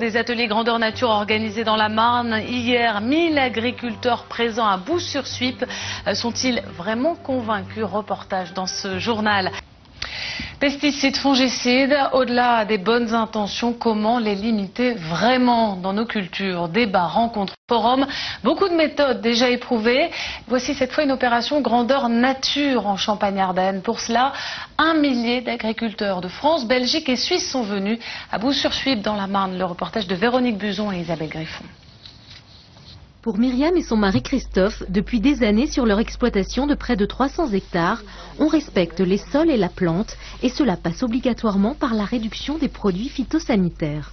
Des ateliers grandeur nature organisés dans la Marne. Hier, 1000 agriculteurs présents à Bouz-sur-Suippe. Sont-ils vraiment convaincus? Reportage dans ce journal. Pesticides, fongicides, au-delà des bonnes intentions, comment les limiter vraiment dans nos cultures? Débat, rencontres, forums, beaucoup de méthodes déjà éprouvées. Voici cette fois une opération grandeur nature en Champagne-Ardenne. Pour cela, 1 millier d'agriculteurs de France, Belgique et Suisse sont venus à Bouz-sur-Suippe dans la Marne. Le reportage de Véronique Buzon et Isabelle Griffon. Pour Myriam et son mari Christophe, depuis des années sur leur exploitation de près de 300 hectares, on respecte les sols et la plante et cela passe obligatoirement par la réduction des produits phytosanitaires.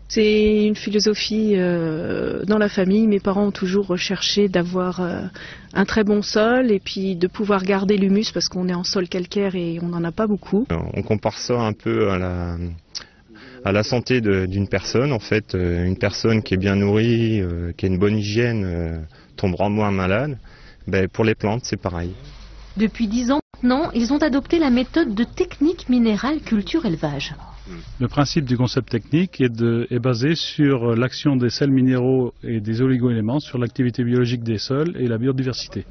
C'est une philosophie dans la famille. Mes parents ont toujours recherché d'avoir un très bon sol et puis de pouvoir garder l'humus parce qu'on est en sol calcaire et on n'en a pas beaucoup. On compare ça un peu à la santé d'une personne. En fait, une personne qui est bien nourrie, qui a une bonne hygiène, tombera moins malade. Pour les plantes, c'est pareil. Depuis 10 ans maintenant, ils ont adopté la méthode de technique minérale culture-élevage. Le principe du concept technique est basé sur l'action des sels minéraux et des oligo-éléments sur l'activité biologique des sols et la biodiversité.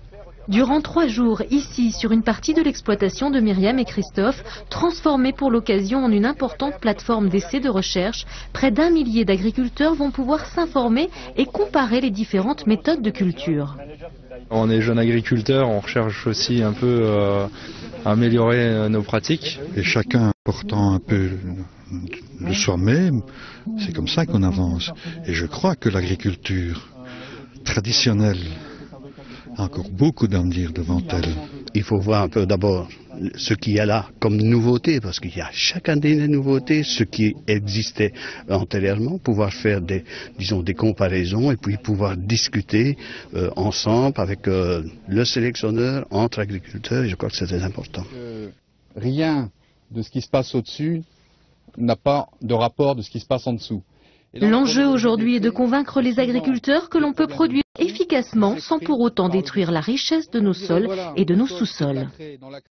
Durant 3 jours, ici, sur une partie de l'exploitation de Myriam et Christophe, transformée pour l'occasion en une importante plateforme d'essais de recherche, près d'1 millier d'agriculteurs vont pouvoir s'informer et comparer les différentes méthodes de culture. On est jeunes agriculteurs, on recherche aussi un peu à améliorer nos pratiques. Et chacun portant un peu de soi-même, c'est comme ça qu'on avance. Et je crois que l'agriculture traditionnelle a encore beaucoup d'avenir devant elle. Il faut voir un peu d'abord ce qu'il y a là comme nouveauté, parce qu'il y a chaque année des nouveautés, ce qui existait antérieurement, pouvoir faire des comparaisons et puis pouvoir discuter ensemble avec le sélectionneur, entre agriculteurs, et je crois que c'est très important. Rien de ce qui se passe au-dessus n'a pas de rapport de ce qui se passe en dessous. L'enjeu aujourd'hui est de convaincre les agriculteurs que l'on peut produire efficacement sans pour autant détruire la richesse de nos sols et de nos sous-sols.